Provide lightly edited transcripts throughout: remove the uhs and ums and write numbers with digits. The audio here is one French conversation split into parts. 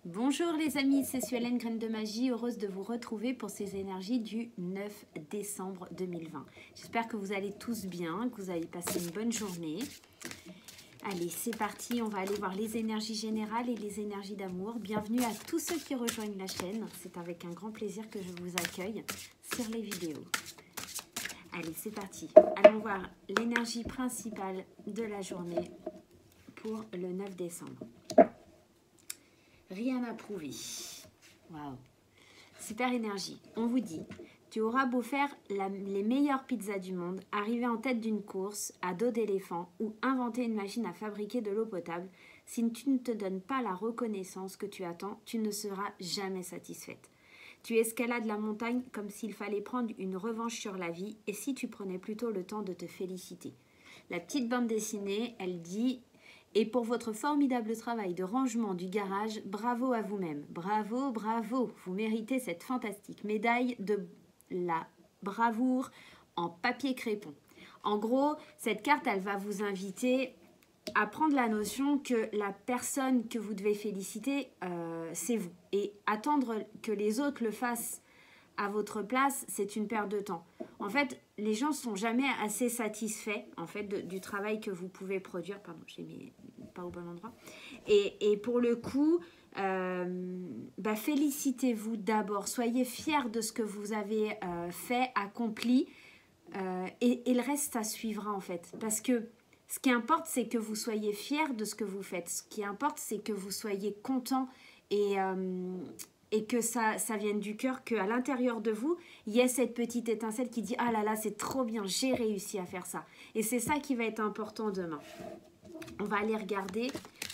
Bonjour les amis, c'est Suelen Graine de Magie, heureuse de vous retrouver pour ces énergies du 9 décembre 2020. J'espère que vous allez tous bien, que vous avez passé une bonne journée. Allez, c'est parti, on va aller voir les énergies générales et les énergies d'amour. Bienvenue à tous ceux qui rejoignent la chaîne, c'est avec un grand plaisir que je vous accueille sur les vidéos. Allez, c'est parti, allons voir l'énergie principale de la journée pour le 9 décembre. Rien à prouver. Waouh. Super énergie. On vous dit, tu auras beau faire les meilleures pizzas du monde, arriver en tête d'une course à dos d'éléphant ou inventer une machine à fabriquer de l'eau potable, si tu ne te donnes pas la reconnaissance que tu attends, tu ne seras jamais satisfaite. Tu escalades la montagne comme s'il fallait prendre une revanche sur la vie et si tu prenais plutôt le temps de te féliciter. La petite bande dessinée, elle dit... Et pour votre formidable travail de rangement du garage, bravo à vous-même. Bravo, bravo. Vous méritez cette fantastique médaille de la bravoure en papier crépon. En gros, cette carte, elle va vous inviter à prendre la notion que la personne que vous devez féliciter, c'est vous. Et attendre que les autres le fassent à votre place, c'est une perte de temps. En fait, les gens ne sont jamais assez satisfaits en fait, du travail que vous pouvez produire. Pardon, j'ai mis pas au bon endroit. Et pour le coup, félicitez-vous d'abord. Soyez fiers de ce que vous avez fait, accompli. Et le reste, ça suivra en fait. Parce que ce qui importe, c'est que vous soyez fiers de ce que vous faites. Ce qui importe, c'est que vous soyez content et que ça vienne du cœur, qu'à l'intérieur de vous, il y ait cette petite étincelle qui dit « Ah là là, c'est trop bien, j'ai réussi à faire ça ». Et c'est ça qui va être important demain. On va aller regarder.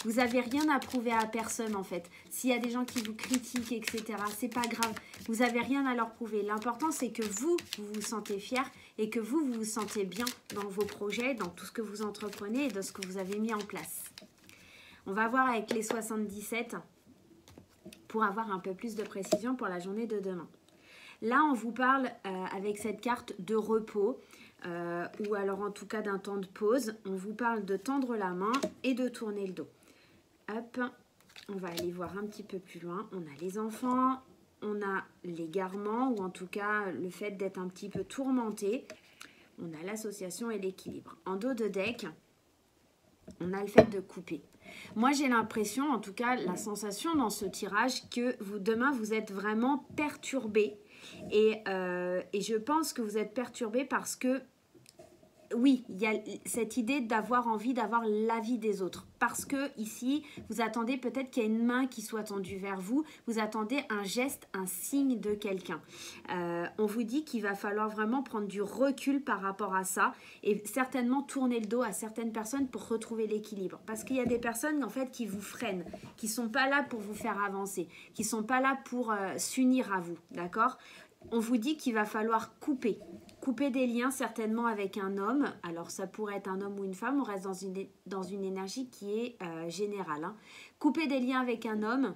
Vous n'avez rien à prouver à personne en fait. S'il y a des gens qui vous critiquent, etc., c'est pas grave. Vous n'avez rien à leur prouver. L'important, c'est que vous vous sentez fier et que vous vous sentez bien dans vos projets, dans tout ce que vous entreprenez et dans ce que vous avez mis en place. On va voir avec les 77 pour avoir un peu plus de précision pour la journée de demain. Là, on vous parle avec cette carte de repos, ou alors en tout cas d'un temps de pause. On vous parle de tendre la main et de tourner le dos. Hop, on va aller voir un petit peu plus loin. On a les enfants, on a l'égarement, ou en tout cas le fait d'être un petit peu tourmenté. On a l'association et l'équilibre. En dos de deck, on a le fait de couper. Moi, j'ai l'impression, en tout cas, la sensation dans ce tirage que demain, vous êtes vraiment perturbé. Et je pense que vous êtes perturbé parce que, oui, il y a cette idée d'avoir envie d'avoir l'avis des autres. Parce que ici, vous attendez peut-être qu'il y ait une main qui soit tendue vers vous. Vous attendez un geste, un signe de quelqu'un. On vous dit qu'il va falloir vraiment prendre du recul par rapport à ça. Et certainement tourner le dos à certaines personnes pour retrouver l'équilibre. Parce qu'il y a des personnes en fait qui vous freinent. Qui ne sont pas là pour vous faire avancer. Qui ne sont pas là pour s'unir à vous. D'accord ? On vous dit qu'il va falloir couper. Couper des liens certainement avec un homme. Alors ça pourrait être un homme ou une femme. On reste dans une énergie qui est générale. Hein. Couper des liens avec un homme.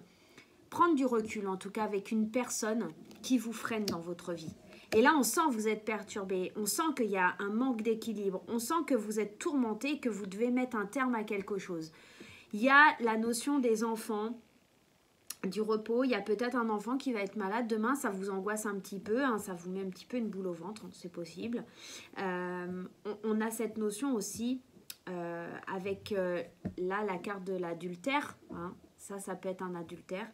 Prendre du recul en tout cas avec une personne qui vous freine dans votre vie. Et là on sent que vous êtes perturbé. On sent qu'il y a un manque d'équilibre. On sent que vous êtes tourmenté. Que vous devez mettre un terme à quelque chose. Il y a la notion des enfants. Du repos, il y a peut-être un enfant qui va être malade demain, ça vous angoisse un petit peu, hein, ça vous met un petit peu une boule au ventre, c'est possible. On a cette notion aussi avec là la carte de l'adultère, hein, ça peut être un adultère,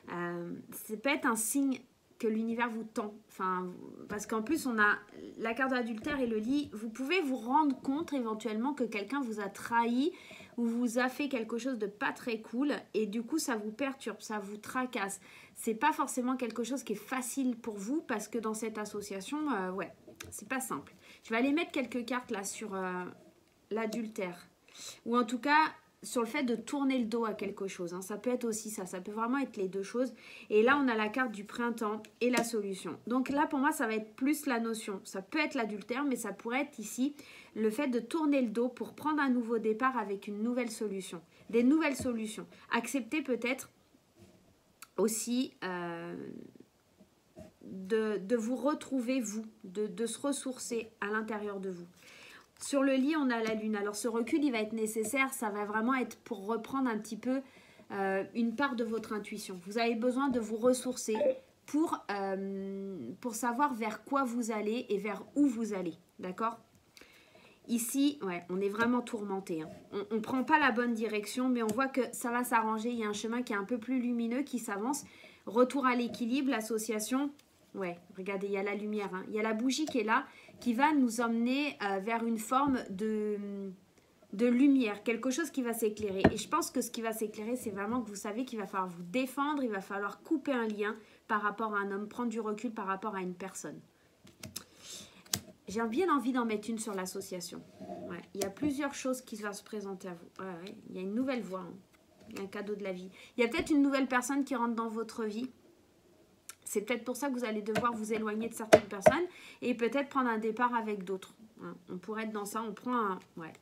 ça peut être un signe que l'univers vous tend, enfin, parce qu'en plus on a la carte de l'adultère et le lit, vous pouvez vous rendre compte éventuellement que quelqu'un vous a trahi ou vous a fait quelque chose de pas très cool et du coup ça vous perturbe, ça vous tracasse. C'est pas forcément quelque chose qui est facile pour vous parce que dans cette association, ouais, c'est pas simple. Je vais aller mettre quelques cartes là sur l'adultère ou en tout cas sur le fait de tourner le dos à quelque chose. Hein. Ça peut être aussi ça peut vraiment être les deux choses. Et là, on a la carte du printemps et la solution. Donc là, pour moi, ça va être plus la notion. Ça peut être l'adultère, mais ça pourrait être ici le fait de tourner le dos pour prendre un nouveau départ avec une nouvelle solution. Des nouvelles solutions. Accepter peut-être aussi de vous retrouver, vous, de se ressourcer à l'intérieur de vous. Sur le lit, on a la lune. Alors ce recul, il va être nécessaire. Ça va vraiment être pour reprendre un petit peu une part de votre intuition. Vous avez besoin de vous ressourcer pour savoir vers quoi vous allez et vers où vous allez. D'accord ? Ici, ouais, on est vraiment tourmenté. Hein. On ne prend pas la bonne direction, mais on voit que ça va s'arranger. Il y a un chemin qui est un peu plus lumineux, qui s'avance. Retour à l'équilibre, l'association. Ouais, regardez, il y a la lumière. Hein. Il y a la bougie qui est là, qui va nous emmener vers une forme de lumière, quelque chose qui va s'éclairer. Et je pense que ce qui va s'éclairer, c'est vraiment que vous savez qu'il va falloir vous défendre, il va falloir couper un lien par rapport à un homme, prendre du recul par rapport à une personne. J'ai bien envie d'en mettre une sur l'association. Ouais, il y a plusieurs choses qui vont se présenter à vous. Ouais, il y a une nouvelle voie. Hein. Il y a un cadeau de la vie. Il y a peut-être une nouvelle personne qui rentre dans votre vie. C'est peut-être pour ça que vous allez devoir vous éloigner de certaines personnes et peut-être prendre un départ avec d'autres. Hein. On pourrait être dans ça. On prend un... Ouais.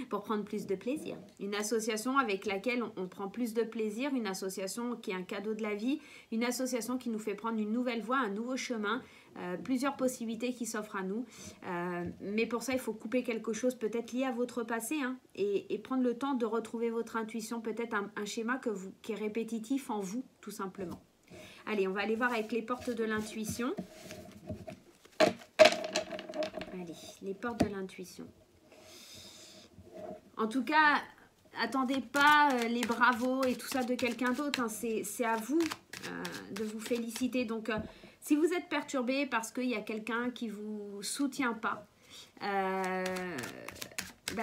Pour prendre plus de plaisir. Une association avec laquelle on prend plus de plaisir, une association qui est un cadeau de la vie, une association qui nous fait prendre une nouvelle voie, un nouveau chemin, plusieurs possibilités qui s'offrent à nous. Mais pour ça, il faut couper quelque chose peut-être lié à votre passé hein, et prendre le temps de retrouver votre intuition, peut-être un schéma qui est répétitif en vous, tout simplement. Allez, on va aller voir avec les portes de l'intuition. Allez, les portes de l'intuition. En tout cas, attendez pas les bravos et tout ça de quelqu'un d'autre. Hein. C'est à vous de vous féliciter. Donc, si vous êtes perturbé parce qu'il y a quelqu'un qui ne vous soutient pas,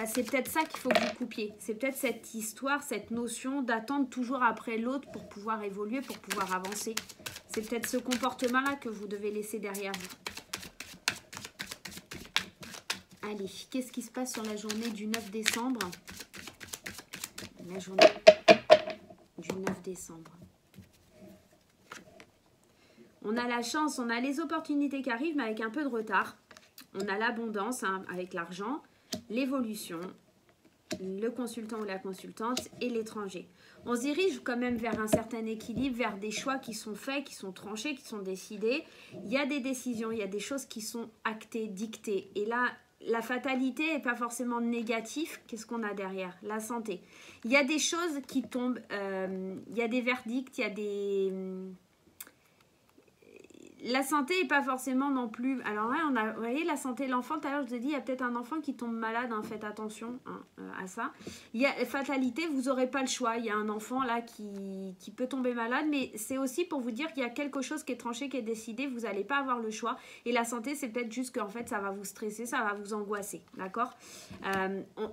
c'est peut-être ça qu'il faut que vous coupiez. C'est peut-être cette histoire, cette notion d'attendre toujours après l'autre pour pouvoir évoluer, pour pouvoir avancer. C'est peut-être ce comportement-là que vous devez laisser derrière vous. Allez, qu'est-ce qui se passe sur la journée du 9 décembre? La journée du 9 décembre. On a la chance, on a les opportunités qui arrivent, mais avec un peu de retard. On a l'abondance hein, avec l'argent, l'évolution, le consultant ou la consultante et l'étranger. On se dirige quand même vers un certain équilibre, vers des choix qui sont faits, qui sont tranchés, qui sont décidés. Il y a des décisions, il y a des choses qui sont actées, dictées. Et là, la fatalité n'est pas forcément négative. Qu'est-ce qu'on a derrière? La santé. Il y a des choses qui tombent, il y a des verdicts, il y a des... La santé n'est pas forcément non plus... Alors là, vous voyez, la santé de l'enfant, tout à l'heure, je vous ai dit, il y a peut-être un enfant qui tombe malade, hein, faites attention hein, à ça. Il y a fatalité, vous n'aurez pas le choix. Il y a un enfant là qui peut tomber malade, mais c'est aussi pour vous dire qu'il y a quelque chose qui est tranché, qui est décidé, vous n'allez pas avoir le choix. Et la santé, c'est peut-être juste qu'en fait, ça va vous stresser, ça va vous angoisser, d'accord?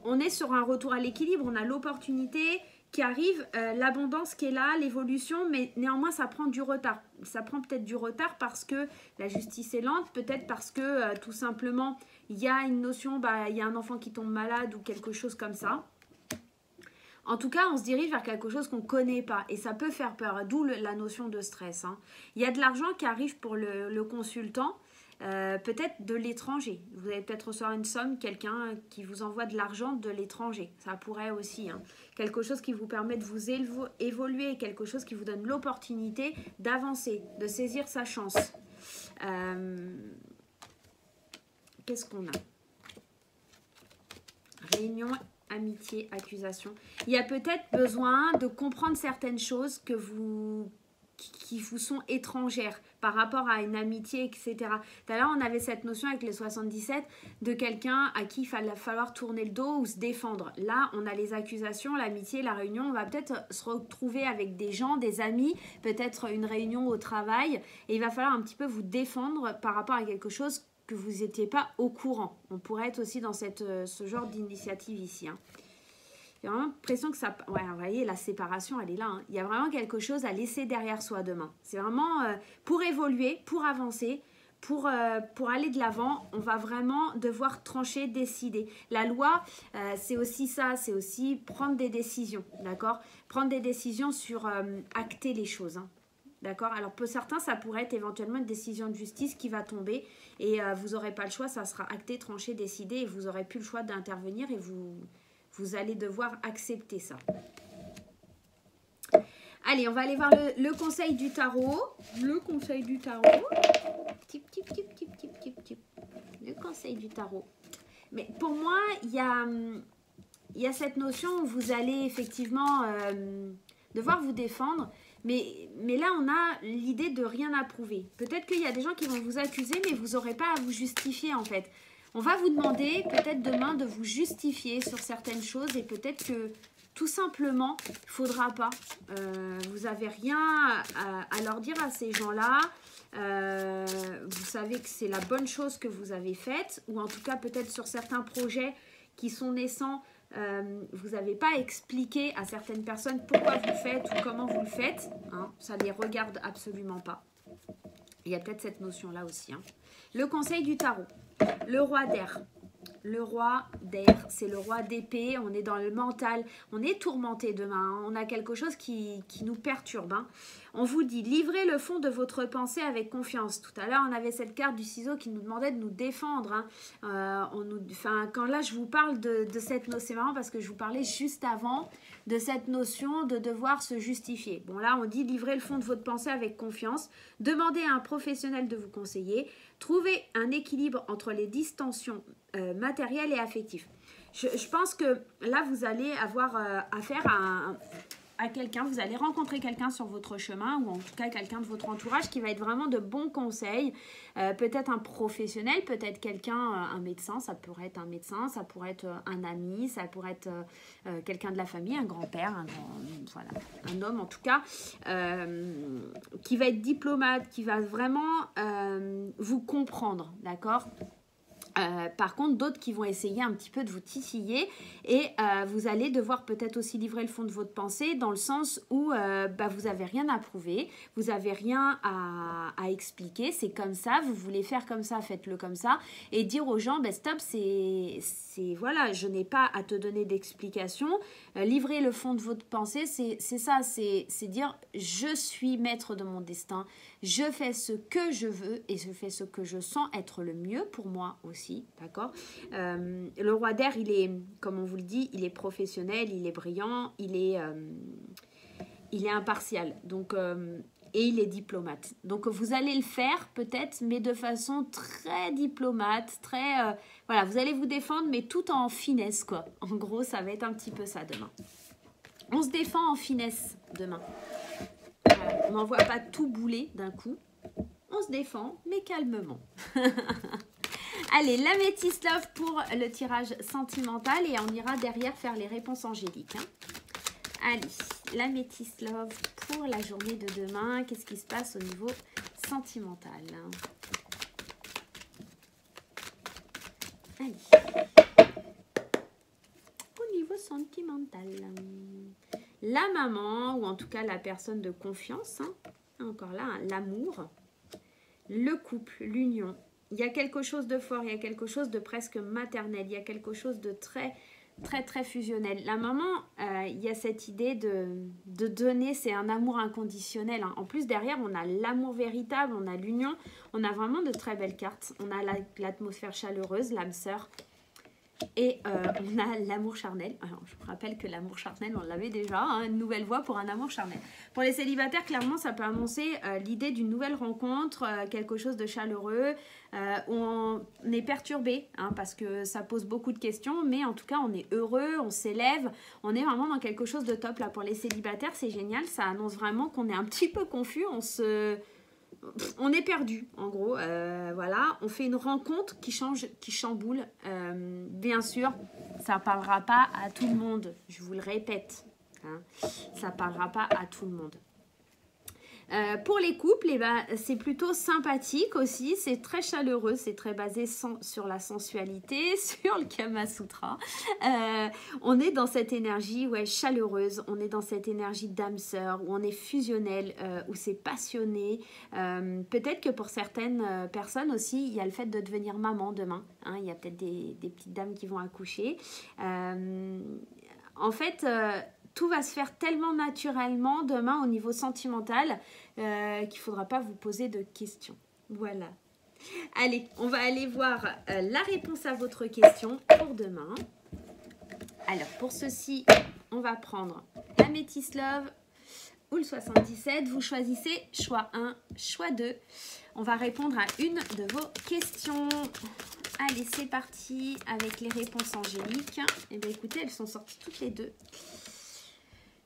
On est sur un retour à l'équilibre, on a l'opportunité qui arrive, l'abondance qui est là, l'évolution, mais néanmoins ça prend du retard. Ça prend peut-être du retard parce que la justice est lente, peut-être parce que tout simplement il y a une notion, il y a un enfant qui tombe malade ou quelque chose comme ça. En tout cas, on se dirige vers quelque chose qu'on ne connaît pas et ça peut faire peur, d'où la notion de stress. Hein. Il y a de l'argent qui arrive pour le consultant. Peut-être de l'étranger. Vous allez peut-être recevoir une somme, quelqu'un qui vous envoie de l'argent de l'étranger. Ça pourrait aussi. Hein. Quelque chose qui vous permet de vous évoluer, quelque chose qui vous donne l'opportunité d'avancer, de saisir sa chance. Qu'est-ce qu'on a? Réunion, amitié, accusation. Il y a peut-être besoin de comprendre certaines choses qui vous sont étrangères par rapport à une amitié, etc. Tout à l'heure, on avait cette notion avec les 77 de quelqu'un à qui il va falloir tourner le dos ou se défendre. Là, on a les accusations, l'amitié, la réunion. On va peut-être se retrouver avec des gens, des amis, peut-être une réunion au travail. Et il va falloir un petit peu vous défendre par rapport à quelque chose que vous n'étiez pas au courant. On pourrait être aussi dans ce genre d'initiative ici. Hein. J'ai vraiment l'impression que ça... Ouais, vous voyez, la séparation, elle est là. Hein. Il y a vraiment quelque chose à laisser derrière soi demain. C'est vraiment pour évoluer, pour avancer, pour aller de l'avant, on va vraiment devoir trancher, décider. La loi, c'est aussi ça, c'est aussi prendre des décisions, d'accord? Prendre des décisions sur acter les choses, hein. D'accord? Alors pour certains, ça pourrait être éventuellement une décision de justice qui va tomber et vous n'aurez pas le choix, ça sera acté, tranché, décidé et vous n'aurez plus le choix d'intervenir et vous allez devoir accepter ça. Allez, on va aller voir le conseil du tarot. Le conseil du tarot. Tip, tip, tip, tip, tip, tip, tip. Le conseil du tarot. Mais pour moi, il y a il y a cette notion où vous allez effectivement devoir vous défendre. Mais là, on a l'idée de rien approuver. Peut-être qu'il y a des gens qui vont vous accuser, mais vous n'aurez pas à vous justifier en fait. On va vous demander peut-être demain de vous justifier sur certaines choses et peut-être que tout simplement, il ne faudra pas. Vous n'avez rien à leur dire à ces gens-là. Vous savez que c'est la bonne chose que vous avez faite, ou en tout cas peut-être sur certains projets qui sont naissants, vous n'avez pas expliqué à certaines personnes pourquoi vous le faites ou comment vous le faites. Hein, ça ne les regarde absolument pas. Il y a peut-être cette notion-là aussi. Hein. Le conseil du tarot. Le roi d'air. Le roi d'air, c'est le roi d'épée. On est dans le mental. On est tourmenté demain. Hein. On a quelque chose qui nous perturbe. Hein. On vous dit, livrez le fond de votre pensée avec confiance. Tout à l'heure, on avait cette carte du ciseau qui nous demandait de nous défendre. Hein. Quand là, je vous parle de cette notion, c'est marrant parce que je vous parlais juste avant de cette notion de devoir se justifier. Bon, là, on dit, livrez le fond de votre pensée avec confiance. Demandez à un professionnel de vous conseiller. Trouvez un équilibre entre les distensions matérielles et affectives. Je pense que là, vous allez avoir affaire à quelqu'un, vous allez rencontrer quelqu'un sur votre chemin ou en tout cas quelqu'un de votre entourage qui va être vraiment de bons conseils, peut-être un professionnel, peut-être quelqu'un, un médecin, ça pourrait être un médecin, ça pourrait être un ami, ça pourrait être quelqu'un de la famille, un grand-père, voilà, un homme en tout cas, qui va être diplomate, qui va vraiment vous comprendre, d'accord ? Par contre, d'autres qui vont essayer un petit peu de vous titiller et vous allez devoir peut-être aussi livrer le fond de votre pensée dans le sens où vous n'avez rien à prouver, vous n'avez rien à expliquer, c'est comme ça, vous voulez faire comme ça, faites-le comme ça et dire aux gens, stop, voilà, je n'ai pas à te donner d'explication, livrer le fond de votre pensée, c'est ça, c'est dire je suis maître de mon destin, je fais ce que je veux et je fais ce que je sens être le mieux pour moi aussi, d'accord ? Le roi d'air, il est, comme on vous le dit, il est professionnel, il est brillant, il est impartial, donc, et il est diplomate. Donc vous allez le faire peut-être, mais de façon très diplomate, très... voilà, vous allez vous défendre, mais tout en finesse, quoi. En gros, ça va être un petit peu ça demain. On se défend en finesse demain. Voilà, on n'envoie pas tout bouler d'un coup. On se défend, mais calmement. Allez, l'améthyste love pour le tirage sentimental et on ira derrière faire les réponses angéliques. Hein. Allez, l'améthyste love pour la journée de demain. Qu'est-ce qui se passe au niveau sentimental? Allez. Au niveau sentimental. La maman, ou en tout cas la personne de confiance, hein, encore là, hein, l'amour, le couple, l'union. Il y a quelque chose de fort, il y a quelque chose de presque maternel, il y a quelque chose de très, très, très fusionnel. La maman, il y a cette idée de donner, c'est un amour inconditionnel. Hein. En plus, derrière, on a l'amour véritable, on a l'union, on a vraiment de très belles cartes. On a l'atmosphère chaleureuse, l'âme sœur. Et on a l'amour charnel. Alors, je vous rappelle que l'amour charnel, on l'avait déjà, hein, une nouvelle voie pour un amour charnel. Pour les célibataires, clairement, ça peut annoncer l'idée d'une nouvelle rencontre, quelque chose de chaleureux, où on est perturbé, hein, parce que ça pose beaucoup de questions, mais en tout cas, on est heureux, on s'élève, on est vraiment dans quelque chose de top. Là, pour les célibataires, c'est génial, ça annonce vraiment qu'on est un petit peu confus, on est perdu, en gros, voilà, on fait une rencontre qui chamboule, bien sûr, ça ne parlera pas à tout le monde, je vous le répète, hein, ça ne parlera pas à tout le monde. Pour les couples, eh ben, c'est plutôt sympathique aussi, c'est très chaleureux, c'est très basé sur la sensualité, sur le Kama Sutra. On est dans cette énergie chaleureuse, on est dans cette énergie d'âme sœur, où on est fusionnel, où c'est passionné. Peut-être que pour certaines personnes aussi, il y a le fait de devenir maman demain. Hein, il y a peut-être des petites dames qui vont accoucher. En fait... tout va se faire tellement naturellement demain au niveau sentimental qu'il ne faudra pas vous poser de questions. Voilà. Allez, on va aller voir la réponse à votre question pour demain. Alors, pour ceci, on va prendre l'améthyste love ou le 77. Vous choisissez choix 1, choix 2. On va répondre à une de vos questions. Allez, c'est parti avec les réponses angéliques. Eh bien, écoutez, elles sont sorties toutes les deux.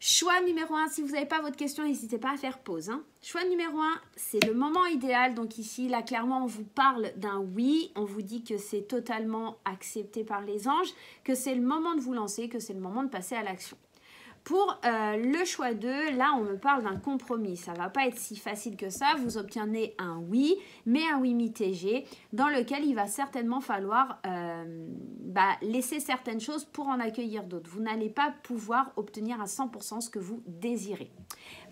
Choix numéro 1, si vous n'avez pas votre question, n'hésitez pas à faire pause. Hein. Choix numéro 1, c'est le moment idéal. Donc ici, là, clairement, on vous parle d'un oui. On vous dit que c'est totalement accepté par les anges, que c'est le moment de vous lancer, que c'est le moment de passer à l'action. Pour le choix 2, là, on me parle d'un compromis. Ça ne va pas être si facile que ça. Vous obtenez un oui, mais un oui mitigé, dans lequel il va certainement falloir laisser certaines choses pour en accueillir d'autres. Vous n'allez pas pouvoir obtenir à 100% ce que vous désirez.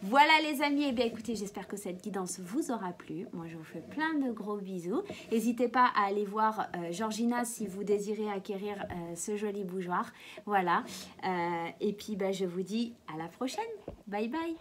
Voilà les amis, et bien écoutez, j'espère que cette guidance vous aura plu. Moi, je vous fais plein de gros bisous. N'hésitez pas à aller voir Georgina si vous désirez acquérir ce joli bougeoir. Voilà. Et puis, je vous dis à la prochaine. Bye bye.